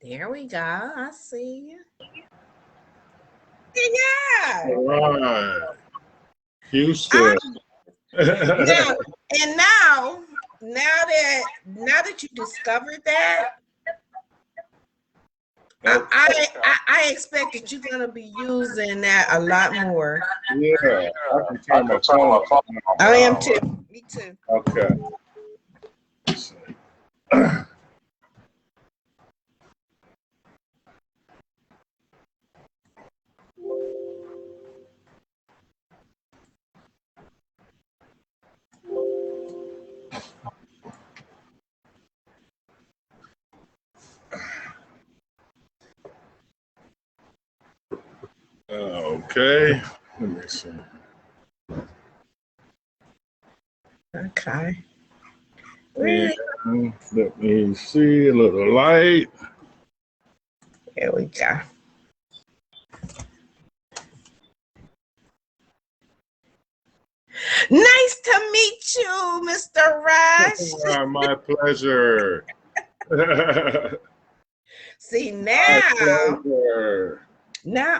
There we go. I see you. Yeah. All right. Houston. Now, and now that you discovered that, I expect that you're gonna be using that a lot more. Yeah, I can turn my phone off. I am too. Me too. Okay. Okay. Let me see. Okay. And let me see a little light. There we go. Nice to meet you, Mr. Rush. My pleasure. See now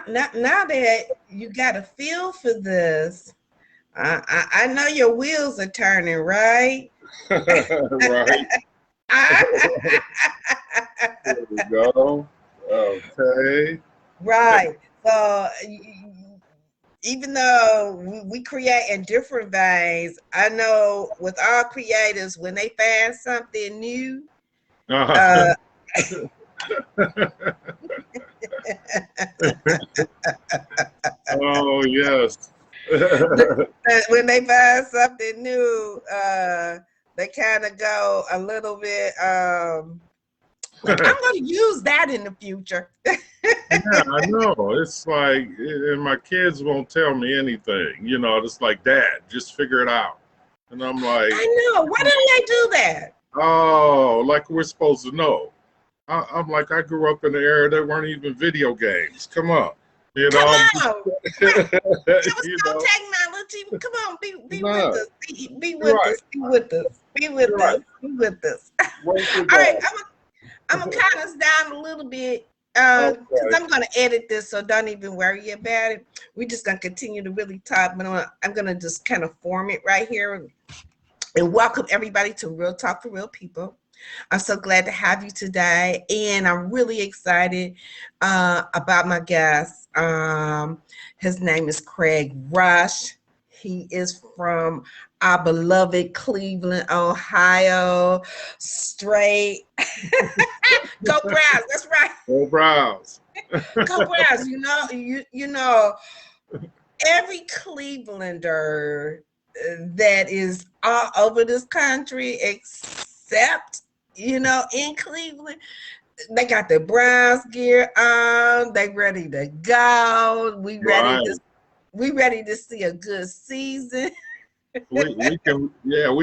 that you got a feel for this, I know your wheels are turning, right? Right. There we go. Okay. Right. So even though we create in different veins, I know with all creators, when they find something new, oh yes. when they find something new, they kind of go a little bit. I'm going to use that in the future. Yeah, I know. It's like, and my kids won't tell me anything. You know, it's like, Dad, just figure it out. And I'm like, I know. Why didn't they do that? Oh, like we're supposed to know. I'm like, I grew up in the era there weren't even video games. Come on. You know, Come on. There was no technology. Come on, be with us. Be with us. Be with us. Be with us. Be with us. All right, I'm gonna count us down a little bit because I'm gonna edit this, so don't even worry about it. We're just gonna continue to really talk, but I'm gonna just kind of form it right here and welcome everybody to Real Talk for Real People. I'm so glad to have you today, and I'm really excited about my guest. His name is Craig Rush. He is from our beloved Cleveland, Ohio. Straight. Go Browns. That's right. Go Browns. Go Browns. You know, every Clevelander that is all over this country except, in Cleveland, they got the Browns gear on. They ready to go. We ready to see a good season. we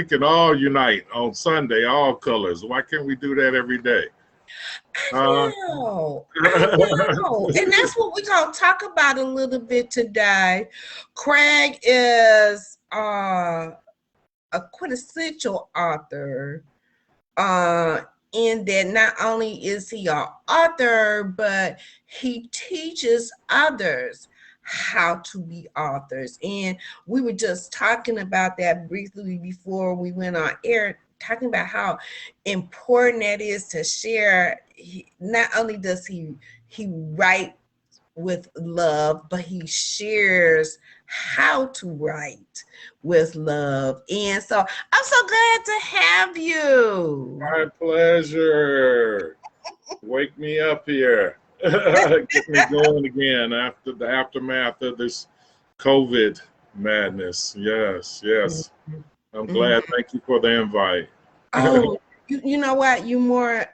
can all unite on Sunday, all colors. Why can't we do that every day? I know. And that's what we're going to talk about a little bit today. Craig is a quintessential author in that not only is he an author, but he teaches others how to be authors. And we were just talking about that briefly before we went on air, talking about how important that is to share. Not only does he write with love, but he shares how to write with love. And so I'm so glad to have you. My pleasure. Wake me up here. Get me going again after the aftermath of this COVID madness. Yes. I'm glad. Thank you for the invite. Oh, you know what? You're more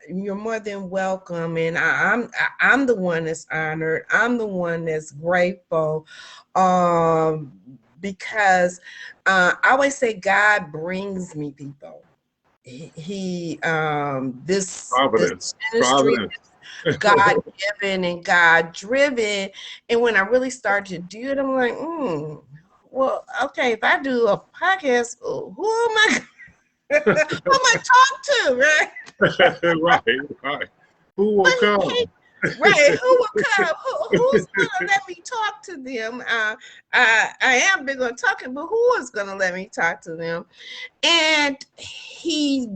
than welcome, and I'm the one that's honored. I'm the one that's grateful, because I always say God brings me people. He this Providence. ministry is God given and God driven, and when I really started to do it, I'm like, well, okay, if I do a podcast, who am I? Who am I talk to, right? Right. Who will come? Right, who will come? Who's gonna let me talk to them? I am big on talking, but who is gonna let me talk to them? And he's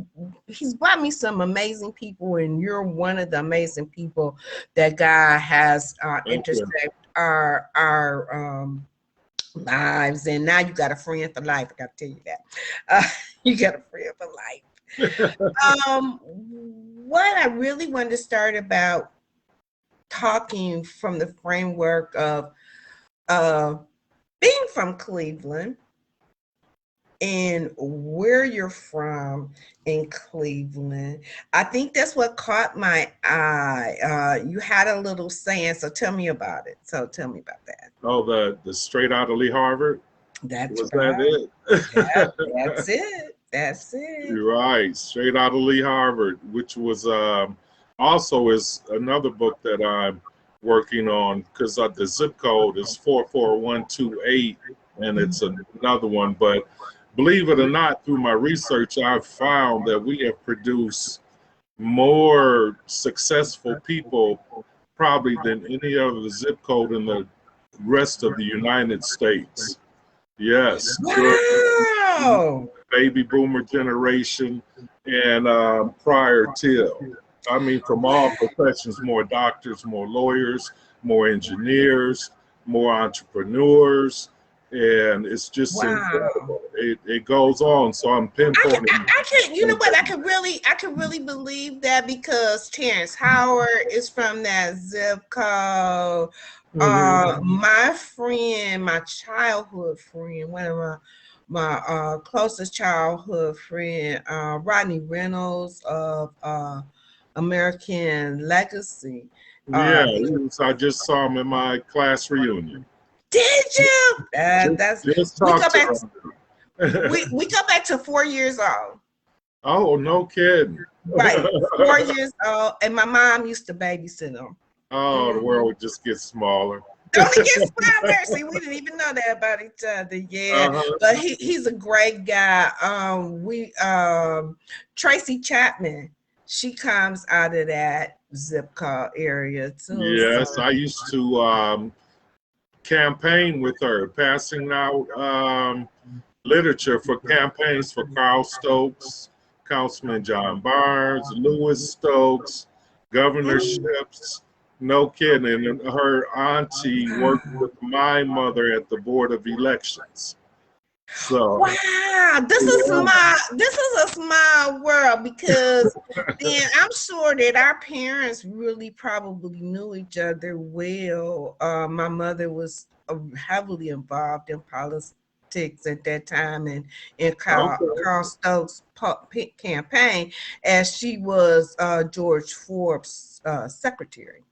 brought me some amazing people, and you're one of the amazing people that God has intersect our lives. And now you got a friend for life. I got to tell you that. You got a friend for life. What I really wanted to start about talking from the framework of being from Cleveland and where you're from in Cleveland. I think that's what caught my eye. You had a little saying, so tell me about it. So tell me about that. Oh, the straight out of Lee Harvard? That's Was right. that it? Yep, that's it. That's it. You're right. Straight out of Lee Harvard, which was also is another book that I'm working on, because the zip code is 44128, and it's another one. But believe it or not, through my research, I've found that we have produced more successful people probably than any other zip code in the rest of the United States. Yes. Wow. Baby boomer generation and prior till. I mean, from all professions, more doctors, more lawyers, more engineers, more entrepreneurs, and it's just incredible. It goes on. So I'm pinpointing. I can, you know what? I can really believe that, because Terrence Howard is from that zip code. My friend, my childhood friend, one of my closest childhood friend, Rodney Reynolds of American Legacy. Yeah, I just saw him in my class reunion. Did you? That's just we go talked back. to We go back to 4 years old. Oh, no kidding. Right, 4 years old, and my mom used to babysit them. Oh, the world would just get smaller. Don't it get smaller? See, we didn't even know that about each other. Yeah, but he's a great guy. Tracy Chapman, she comes out of that zip code area too. Yes, so. I used to campaign with her, passing out literature for campaigns for Carl Stokes, Councilman John Barnes, Lewis Stokes, governorships. No kidding. And her auntie worked with my mother at the Board of Elections. So wow, this is a small world, because then I'm sure that our parents really probably knew each other well. My mother was heavily involved in politics at that time, and in Carl Stokes' campaign, as she was George Forbes' secretary.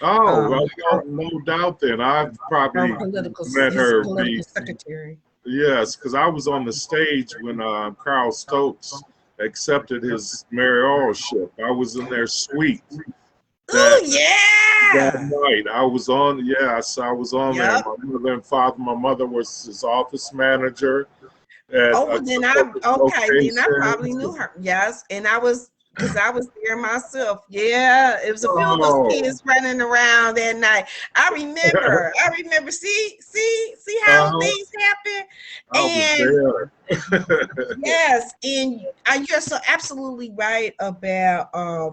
well, no doubt then. I've probably met her. Political secretary. Yes, because I was on the stage when Carl Stokes accepted his mayoralship. I was in their suite. Oh yeah! That night, I was on. Yes, I was on there. My mother and father. My mother was his office manager. Then I probably knew her. Yes, and because I was there myself. Yeah, it was a few of those kids running around that night. I remember. See how things happen. And yes, and you're so absolutely right about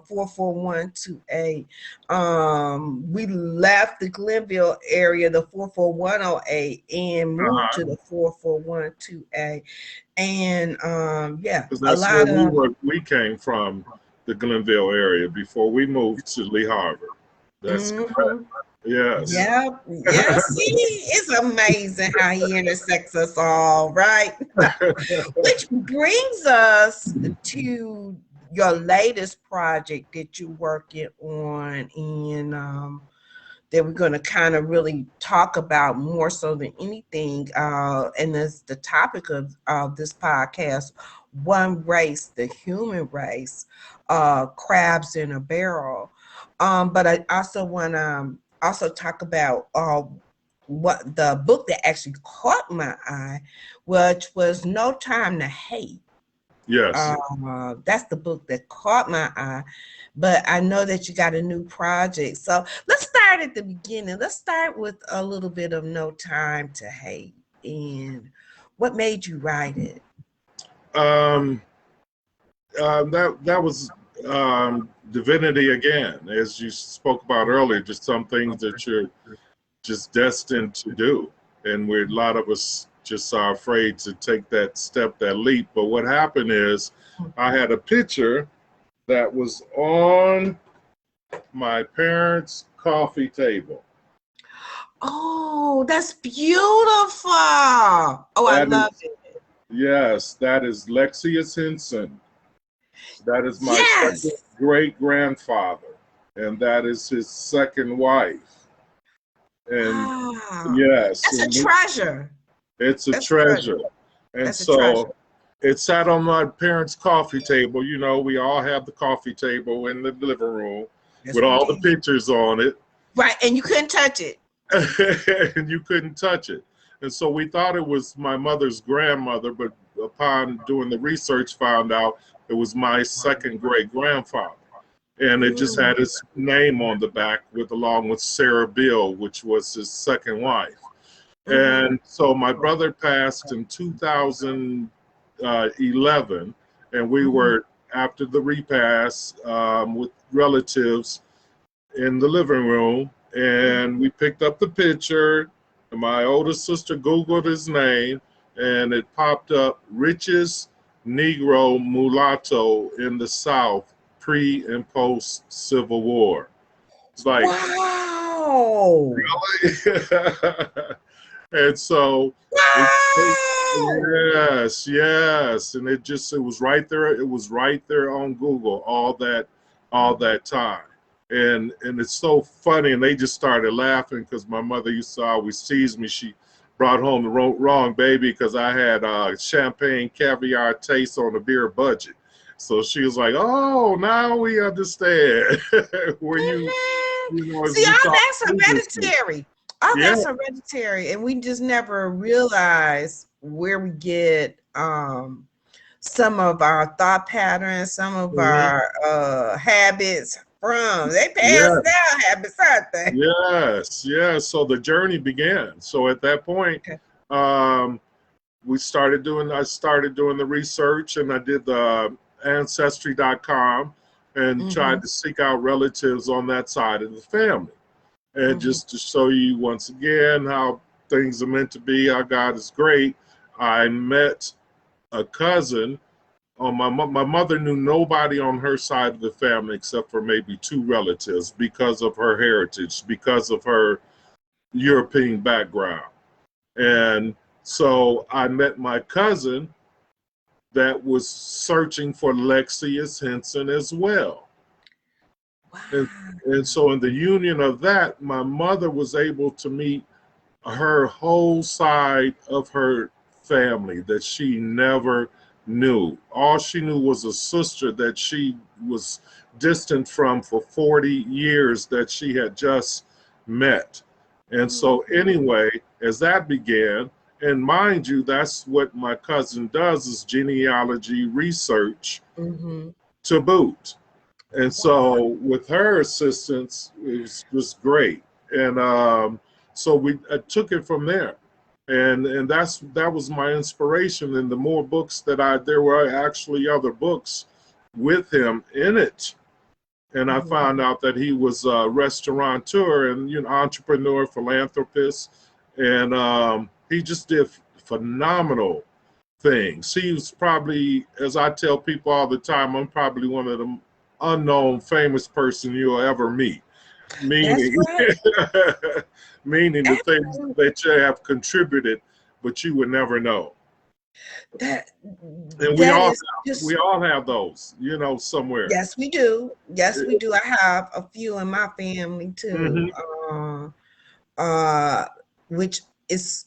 44128. We left the Glenville area, the 44108, and moved to the 44128. And because that's where we came from, the Glenville area, before we moved to Lee Harvard. That's correct. Yes. Yeah. See, it's amazing how he intersects us all, right? Which brings us to your latest project that you're working on, and that we're going to kind of really talk about more so than anything. And that's the topic of this podcast: one race, the human race, crabs in a barrel. But I also want to also talk about what the book that actually caught my eye, which was No Time to Hate. Yes. That's the book that caught my eye, but I know that you got a new project. So let's start at the beginning. Let's start with a little bit of No Time to Hate. And what made you write it? Um, that was divinity again, as you spoke about earlier. Just some things that you're just destined to do, and a lot of us just are afraid to take that step, that leap. But what happened is, I had a picture that was on my parents' coffee table. Oh, that's beautiful. Oh, I That love is, it. yes, that is Lexius Henson. That is my second Yes. great grandfather, and that is his second wife. And Wow. yes, That's a and treasure. it's a That's a treasure. treasure. And That's a treasure. so it sat on my parents' coffee table. You know, we all have the coffee table in the living room Yes, with we all the do. pictures on it. Right, and you couldn't touch it. And you couldn't touch it. And so we thought it was my mother's grandmother, but upon doing the research, found out it was my second great grandfather. And it just had his name on the back along with Sarah Bill, which was his second wife. And so my brother passed in 2011, and we were after the repast with relatives in the living room, and we picked up the picture. And my oldest sister Googled his name, and it popped up: richest Negro mulatto in the South, pre and post Civil War. It's like, Wow. really? And so Wow. yes, and it was right there. It was right there on Google all that time. And it's so funny, and they just started laughing because my mother used to always tease me. She brought home the wrong baby because I had champagne caviar taste on a beer budget. So she was like, "Oh, now we understand." Where as See, we all talk that's previously. hereditary. All Yeah, that's hereditary, and we just never realize where we get some of our thought patterns, some of mhm, our habits from. They pass yeah. down habits, aren't they? Yes, yes. So the journey began. So at that point, Okay. um, I started doing the research, and I did the ancestry.com and Mm-hmm. tried to seek out relatives on that side of the family. And Mm-hmm. just to show you once again how things are meant to be, how God is great, I met a cousin. My mother knew nobody on her side of the family except for maybe two relatives because of her heritage, because of her European background. And so I met my cousin that was searching for Lexius Henson as well. And, Wow. and so in the union of that, my mother was able to meet her whole side of her family that she never knew. All she knew was a sister that she was distant from for 40 years that she had just met. And so, anyway, as that began, and mind you, that's what my cousin does is genealogy research Mm-hmm. to boot. And Wow. so, with her assistance, it was great. And so I took it from there, and that was my inspiration. And the more books there were actually other books with him in it. And I Mm-hmm. found out that he was a restaurateur and entrepreneur, philanthropist, and he just did phenomenal things. He was probably, as I tell people all the time, I'm probably one of the unknown famous person you'll ever meet. That's Meaning, right. meaning the things Absolutely. that you have contributed, but you would never know. That And that is we just all have those, somewhere. yes, we do. Yes, we do. I have a few in my family too. Mm-hmm. Uh, which is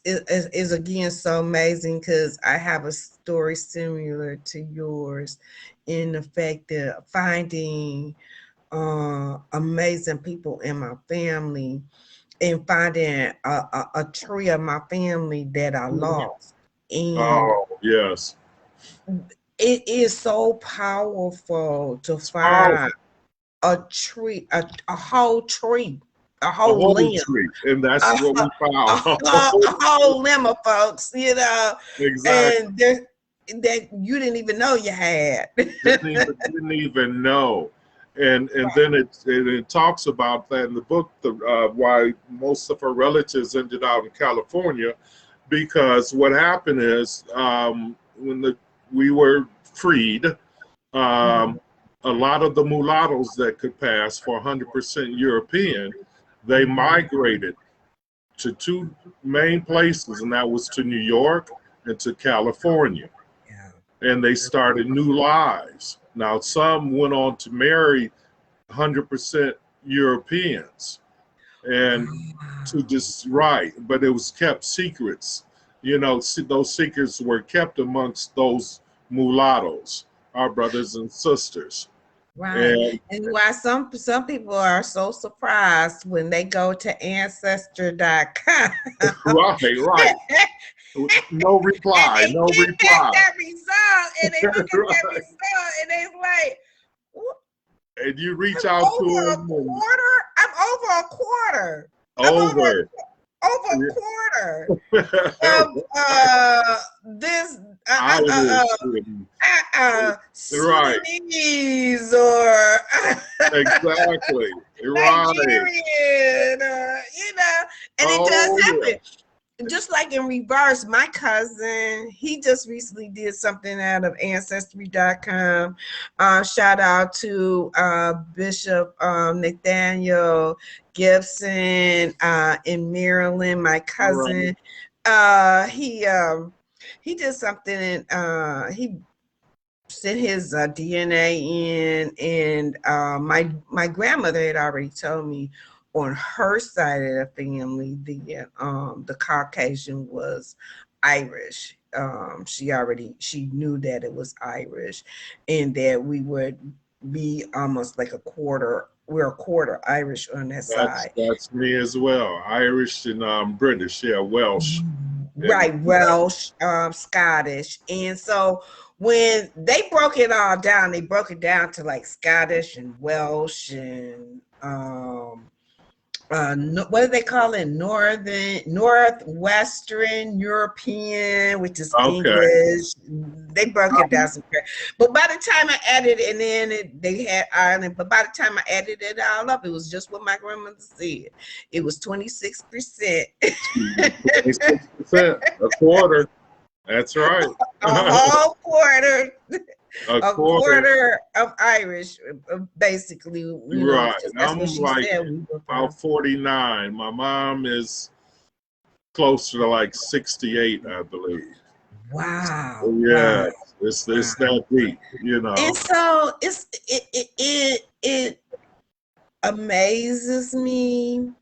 again so amazing because I have a story similar to yours in the fact that finding amazing people in my family and finding a tree of my family that I lost. And Oh, yes. it is so powerful to It's find powerful. a tree, a whole tree, a A whole whole limb, tree, and that's a, what we found. a whole limb of folks, Exactly. and there that you didn't even know you had. Didn't even know. And then it talks about that in the book, why most of her relatives ended out in California, because what happened is, when we were freed, Mhm. a lot of the mulattoes that could pass for 100% European, they migrated to two main places, and that was to New York and to California. Yeah. And they started new lives. Now, some went on to marry 100% Europeans and to Wow. just right, but it was kept secrets. Those secrets were kept amongst those mulattoes, our brothers and sisters. Right. And And why some people are so surprised when they go to ancestor.com right, right. No and reply, they no get back reply. that result and they look at that Right. result and they like, "What? And you reach I'm out to over a them and quarter. I'm over a quarter. I'm over. over a quarter of Irish. this Right, Sudanese or exactly. Right. Nigerian, and it does Oh, yeah. happen. Just like in reverse, my cousin, he just recently did something out of ancestry.com. Shout out to Bishop Nathaniel Gibson in Maryland, my Right. cousin. He did something and he sent his DNA in, and my grandmother had already told me on her side of the family the Caucasian was Irish. She knew that it was Irish, and that we would be almost like a quarter. We're a quarter Irish on that That's side. that's me as well. Irish and British, yeah, Welsh. And Right, Welsh, Scottish. And so when they broke it all down, they broke it down to like Scottish and Welsh and what do they call it? Northwestern European, which is okay. English. They broke it down some. But by the time I added, and then they had Ireland. But by the time I added it all up, it was just what my grandmother said. It was 26%. 26%, a quarter. That's right. A whole quarter, A a quarter. quarter of Irish, basically, Right. because that's what I'm she like said we were from. about 49. My mom is closer to like 68, I believe. Wow, wow, Yeah, it's wow. that deep. And so it amazes me,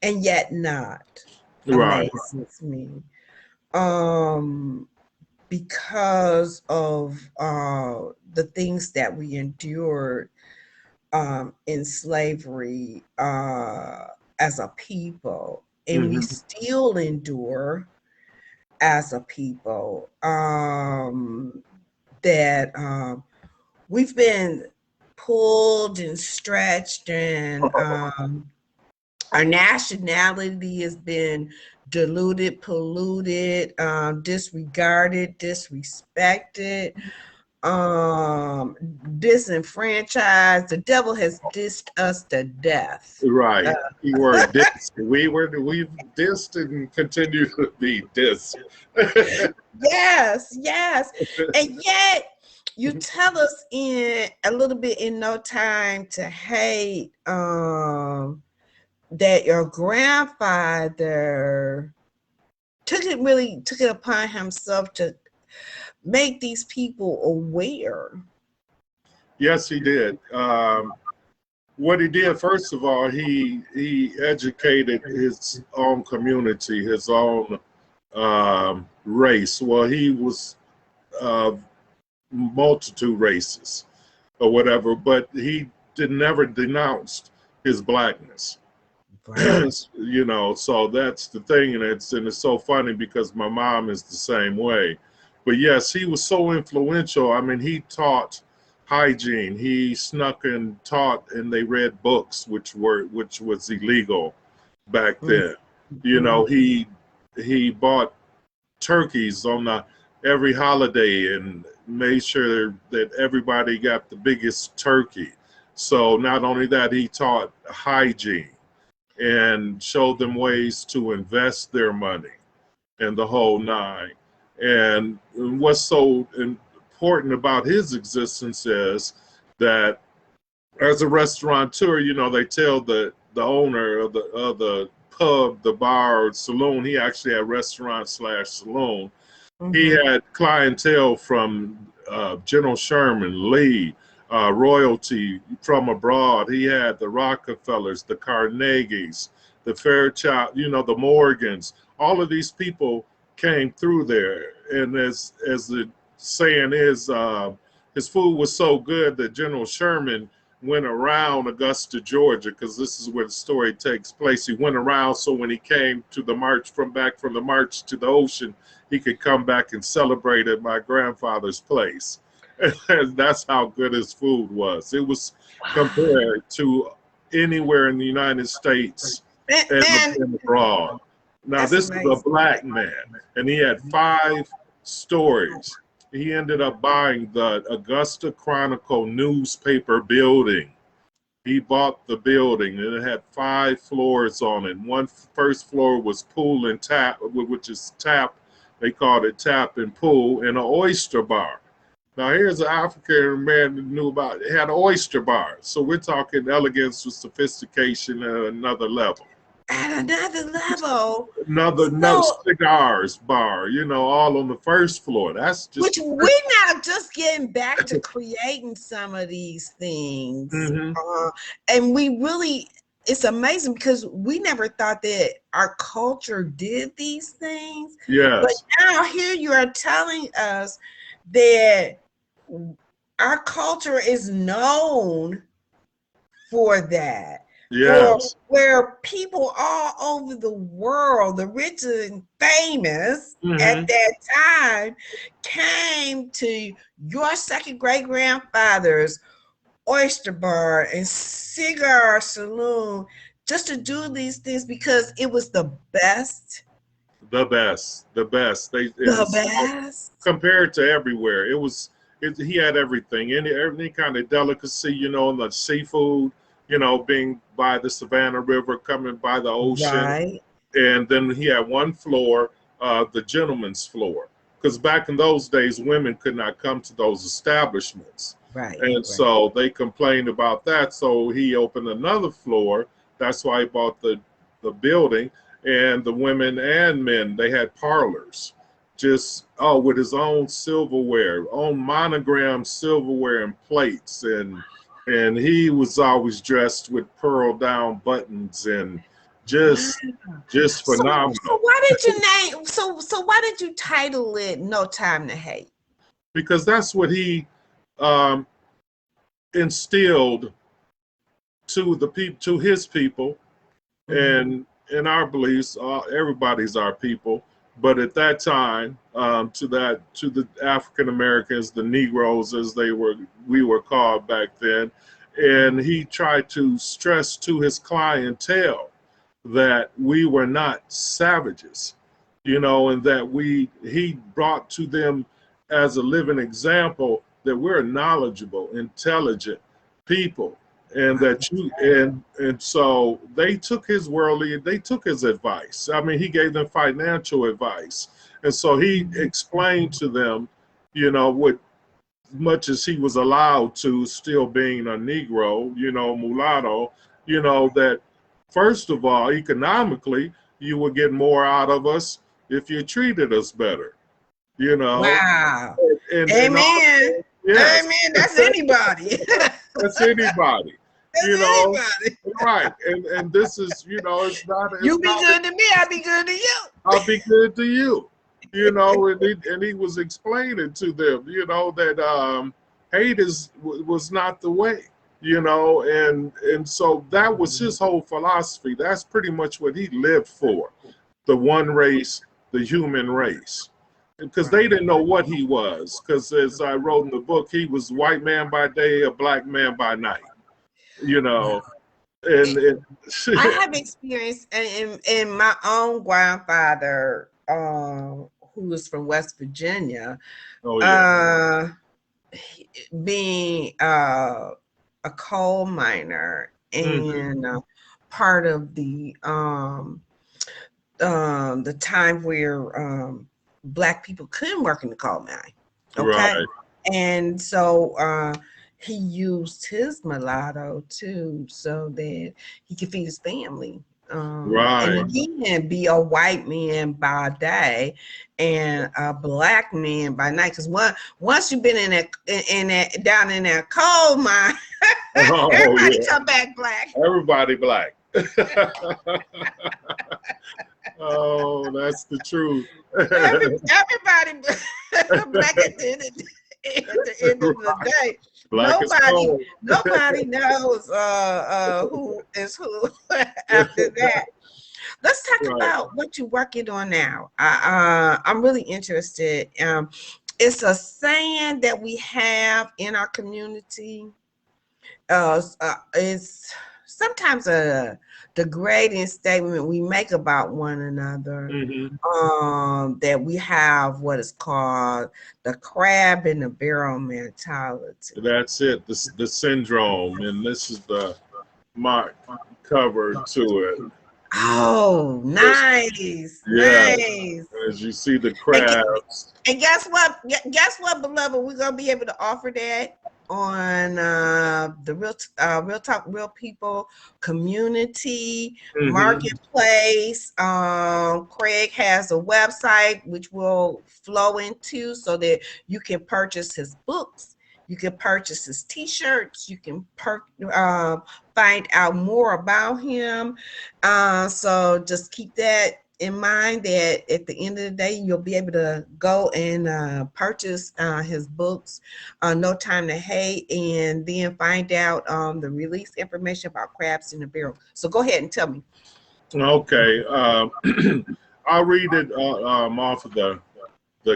and yet not Right. amazes me, um, because of the things that we endured in slavery as a people, and we Hmm. still endure as a people. That we've been pulled and stretched, and our nationality has been diluted, polluted, disregarded, disrespected, disenfranchised. The devil has dissed us to death. Right. Keyword dissed. We've dissed and continue to be dissed. Yes, yes. And yet you tell us in a little bit in No Time to Hate that your grandfather took it upon himself to make these people aware. Yes, he did. What he did, first of all, he educated his own community, his own race. Well, he was multitude races or whatever, but he never denounced his blackness. Right. So that's the thing, and it's so funny because my mom is the same way. But yes, he was so influential. I mean, he taught hygiene. He snuck and taught, and they read books, which was illegal back then. You know, he bought turkeys on every holiday and made sure that everybody got the biggest turkey. So not only that, he taught hygiene and showed them ways to invest their money and the whole nine. And what's so important about his existence is that as a restaurateur, you know, they tell the owner of the pub, the bar, or saloon, he actually had restaurant / saloon. He had clientele from General Sherman, Lee, royalty from abroad. He had the Rockefellers, the Carnegies, the Fairchild, you know, the Morgans. All of these people came through there. And as the saying is, his food was so good that General Sherman went around Augusta, Georgia, because this is where the story takes place. He went around so when he came to the march from the march to the ocean, he could come back and celebrate at my grandfather's place. And that's how good his food was. It was compared to anywhere in the United States and abroad. Now, this is a black man, and he had 5 stories. He ended up buying the Augusta Chronicle newspaper building. He bought the building, and it had 5 floors on it. First floor was pool and tap, which is tap. They called it tap and pool, and an oyster bar. Now, here's an African man that knew about it. It had an oyster bar. So we're talking elegance with sophistication at another level. At another level. Another cigars bar, you know, all on the first floor. That's just which we're now just getting back to creating some of these things. And we really, it's amazing because we never thought that our culture did these things. Yes. But now here you are telling us that our culture is known for that. Yes. Where people all over the world, the rich and famous at that time, came to your second great grandfather's oyster bar and cigar saloon just to do these things because it was the best. The best. The best. Compared to everywhere. He had everything. Any kind of delicacy, you know, the seafood, you know, being by the Savannah River, coming by the ocean. Right. And then he had one floor, the gentleman's floor. Because back in those days, women could not come to those establishments. Right. And so they complained about that. So he opened another floor. That's why he bought the building. And the women and men, they had parlors. Just, with his own silverware, own monogram silverware and plates. And he was always dressed with pearl down buttons and just phenomenal. So why did you name? So why did you title it "No Time to Hate"? Because that's what he instilled to his people, and in our beliefs, everybody's our people. But at that time, to the African Americans, the Negroes, as we were called back then, and he tried to stress to his clientele that we were not savages, you know, and that he brought to them as a living example that we're knowledgeable, intelligent people, and that and so they took his advice. I mean, he gave them financial advice, and so he explained to them, you know, what much as he was allowed to, still being a Negro, you know, mulatto, you know, that first of all, economically, you would get more out of us if you treated us better, you know. Wow. And Amen. Yes. Amen. That's anybody. That's anybody. That's you know, anybody. Right. And this is, you know, it's not. You be good to me, I'll be good to you. I'll be good to you. You know, and he was explaining to them, you know, that hate was not the way, you know, and so that was his whole philosophy. That's pretty much what he lived for, the one race, the human race. because they didn't know what he was. Because as I wrote in the book, he was white man by day, a black man by night. You know, and I have experience in my own grandfather, who was from West Virginia, oh yeah, being a coal miner mm-hmm. and part of the time where Black people couldn't work in the coal mine. Okay. Right, And so he used his mulatto too, so that he could feed his family. And right. again, be a white man by day and a black man by night. Because once you've been in that down in that coal mine, Oh everybody yeah, come back black. everybody black. Oh, that's the truth. Everybody black at the end of the day. Black as coal. Nobody knows who is who after that. Let's talk Right. about what you're working on now. I'm really interested. It's a saying that we have in our community. It's sometimes a degrading statement we make about one another. Mm-hmm. That we have what is called the crab in the barrel mentality. That's it. The syndrome, and this is my cover to it. Oh, nice, Yeah, nice. as you see the And, crabs. and guess what? Guess what, beloved? We're gonna be able to offer that on the Real Talk Real People community Mm-hmm. marketplace. Craig has a website which will flow into so that you can purchase his books, you can purchase his t-shirts, you can find out more about him. So just keep that in mind, that at the end of the day, you'll be able to go and purchase his books, No Time to Hate, and then find out the release information about crabs in the barrel. So go ahead and tell me. Okay, I'll read it off of the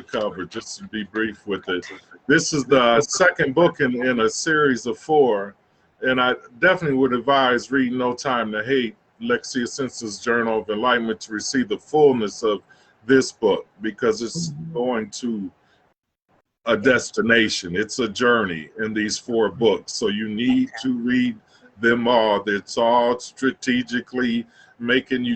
cover just to be brief with it. This is the second book in a series of 4, and I definitely would advise reading No Time to Hate, Lexia Sensa's Journal of Enlightenment, to receive the fullness of this book, because it's going to a destination. It's a journey in these 4 books. So you need to read them all. It's all strategically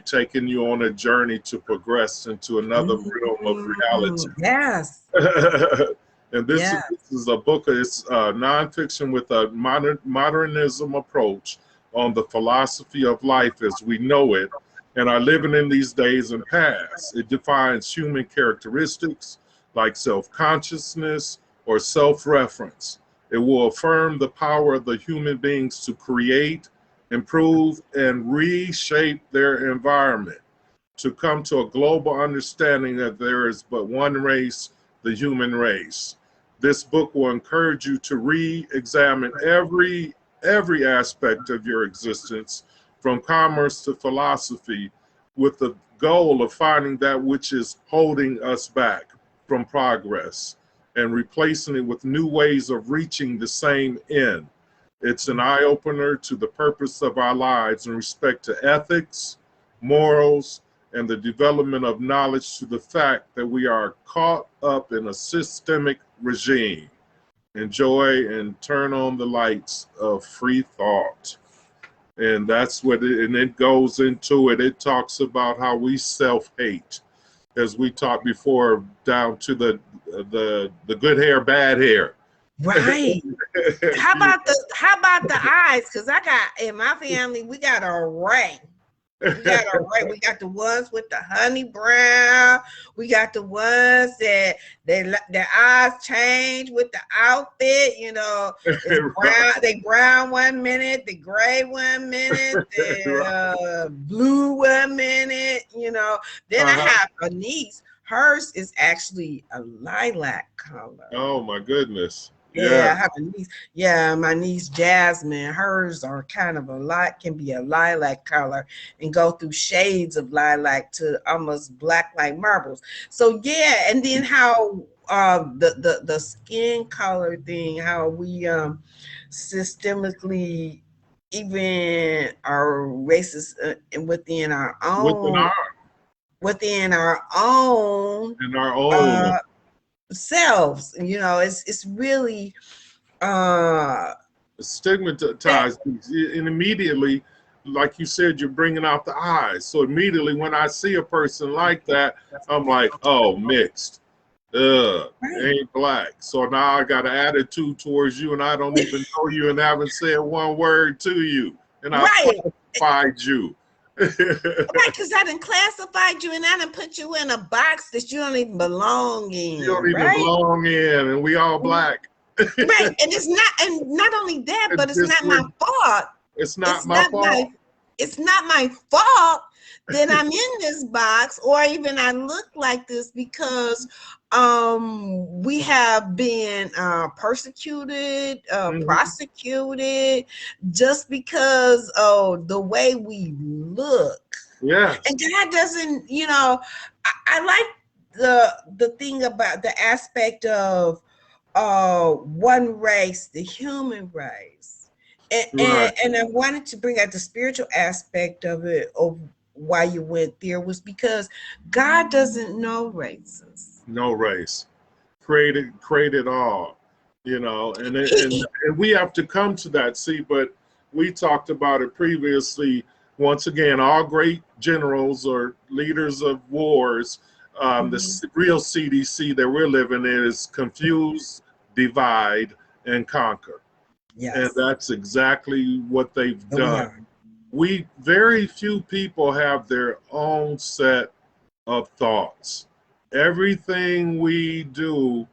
taking you on a journey to progress into another realm of reality. Yes. And this is a book. It's nonfiction with a modernism approach on the philosophy of life as we know it and are living in these days and past. It defines human characteristics like self-consciousness or self-reference. It will affirm the power of the human beings to create, improve, and reshape their environment, to come to a global understanding that there is but one race, the human race. This book will encourage you to re-examine every aspect of your existence, from commerce to philosophy, with the goal of finding that which is holding us back from progress and replacing it with new ways of reaching the same end. It's an eye-opener to the purpose of our lives in respect to ethics, morals, and the development of knowledge, to the fact that we are caught up in a systemic regime. Enjoy and turn on the lights of free thought. And that's what it goes into it. It talks about how we self-hate, as we talked before, down to the good hair, bad hair. Right. How about the eyes? Because I got in my family, we got an array. We got the ones with the honey brown. We got the ones that their eyes change with the outfit. You know, it's brown. They brown 1 minute, the gray 1 minute, the blue 1 minute. You know. Then I have a niece. Hers is actually a lilac color. Oh my goodness. Yeah, Yeah. I have a niece. Yeah, my niece Jasmine, hers are kind of a lot, can be a lilac color and go through shades of lilac to almost black like marbles. So yeah, and then how the skin color thing, how we systemically even our races Within our within our own in our own uh selves, you know, it's really uh that, stigmatized these. And immediately, like you said, you're bringing out the eyes. So immediately when I see a person like that, I'm like, oh, mixed. right, Ain't black. So now I got an attitude towards you, and I don't even know you and haven't said one word to you. And I right, classified you. right, because I done classified you and I done put you in a box that you don't even belong You don't in, even right? belong in, and we all black. Right, and it's not, and not only that, but it's not my fault. It's not It's my not my, fault. it's not my fault that I'm in this box, or even I look like this, because we have been persecuted, Mhm. prosecuted, just because of the way we look. Yes. And that doesn't, you know, I like the thing about the aspect of one race, the human race. Right. And I wanted to bring out the spiritual aspect of it, of why you went there, was because God doesn't know races. No race. Created all. He, And we have to come to that. See, but we talked about it previously. Once again, all great generals or leaders of wars, Mhm. real CDC that we're living in is confuse, divide, and conquer. And Yes, that's exactly what they've we done. are. We very few people have their own set of thoughts. Everything we do,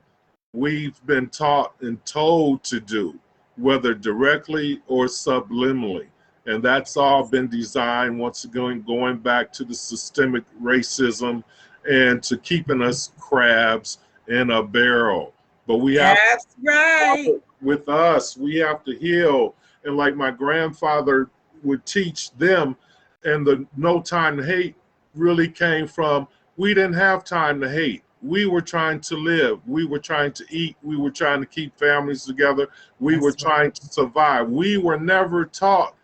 we've been taught and told to do, whether directly or subliminally. And that's all been designed, once again, going back to the systemic racism and to keeping us crabs in a barrel. But we have That's right. with us, we have to heal. And like my grandfather would teach them, and the no time to hate really came from, we didn't have time to hate. We were trying to live. We were trying to eat. We were trying to keep families together. We were That's right. trying to survive. We were never taught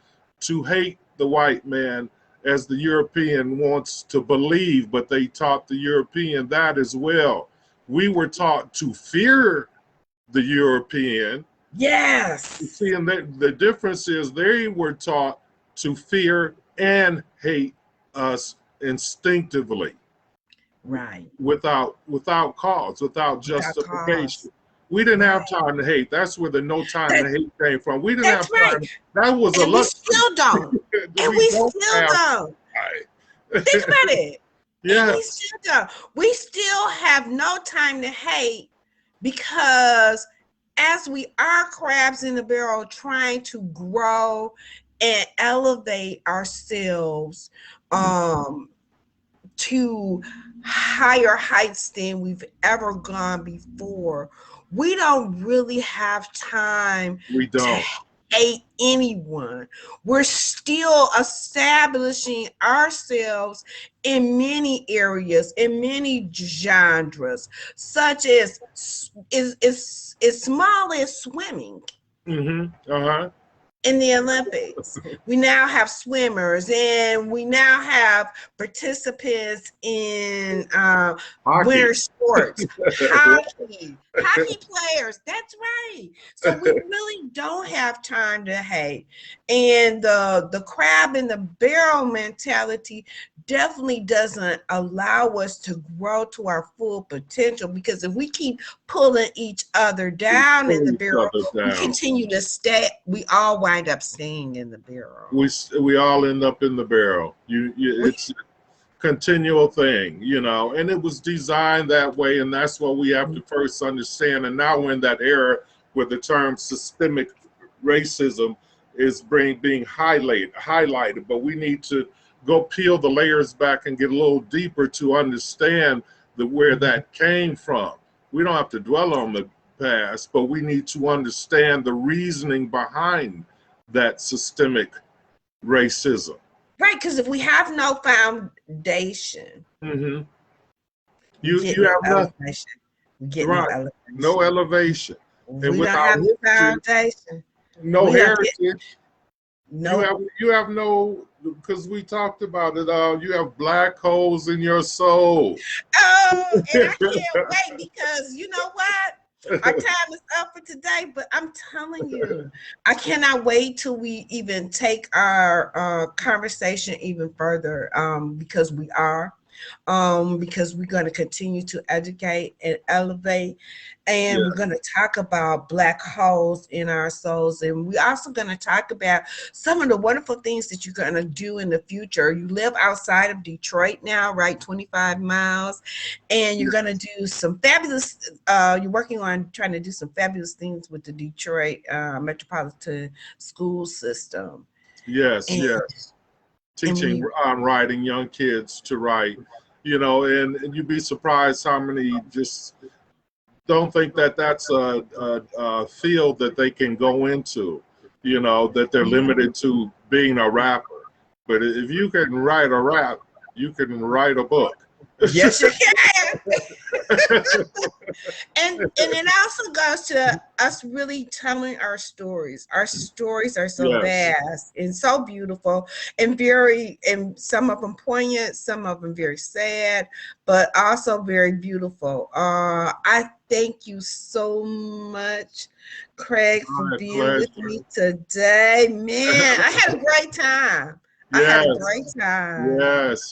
to hate the white man as the European wants to believe, but they taught the European that as well. We were taught to fear the European. Yes. See, and the difference is they were taught to fear and hate us instinctively, Right. without cause, without Without justification. cause. We didn't Right. have time to hate. That's where the no time That, to hate came from. We didn't that's have right. time. That was a And we luxury. still don't. And We we don't still have don't. Think time. about it. And we Yes. still don't. We still have no time to hate, because as we are crabs in the barrel trying to grow and elevate ourselves um to higher heights than we've ever gone before, we don't really have time We to don't. hate anyone. We're still establishing ourselves in many areas, in many genres, such as is small as swimming Uh-huh. in the Olympics. We now have swimmers, and we now have participants in Hockey. winter sports, hockey players. That's right. So we really don't have time to hate. And the crab in the barrel mentality definitely doesn't allow us to grow to our full potential, because if we keep pulling each other We down in pull the each barrel, other we down. continue to stay, we all wind up staying in the barrel. We all end up in the barrel. We, It's a continual thing, and it was designed that way, and that's what we have to first understand. And now we're in that era where the term systemic racism is being highlighted, but we need to go peel the layers back and get a little deeper to understand where that came from. We don't have to dwell on past, but we need to understand the reasoning behind that systemic racism. Right, because if we have no foundation, Mm-hmm. we get You no have nothing. elevation. We get Right. no elevation. No elevation. And We don't without have the history, foundation. no We don't get heritage. no. You have no, because we talked about it all. You have black holes in your soul. Oh, and I can't wait because you know what? Our time is up for today, but I'm telling you, I cannot wait till we even take our conversation even further because we're going to continue to educate and elevate, and we're going to talk about black holes in our souls, and we're also going to talk about some of the wonderful things that you're going to do in the future. You live outside of Detroit now, right? 25 miles, and you're going to do some fabulous you're working on trying to do some fabulous things with the Detroit metropolitan school system. Yes, and, yes. Teaching on writing young kids to write, and you'd be surprised how many just don't think that that's a field that they can go into, that they're limited to being a rapper. But if you can write a rap, you can write a book. Yes, you can. and it also goes to us really telling our stories. Our stories are so vast and so beautiful and some of them poignant, some of them very sad, but also very beautiful. I thank you so much, Craig, for being with me today. Man, I had a great time. I had a great time. Yes.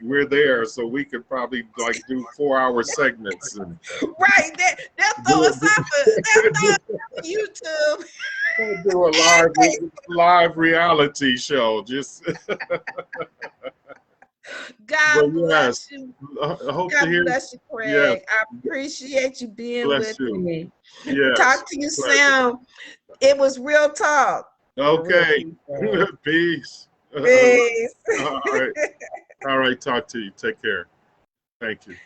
We're there, so we could probably do 4-hour segments. Right. They'll throw us off YouTube. Do a live reality show. Just God bless you. I hope God to hear. bless you, Craig. Yes. I appreciate you being with me. Yes. Talk to you soon. It was Real Talk. Okay. Peace. Peace. All right. Talk to you. Take care. Thank you.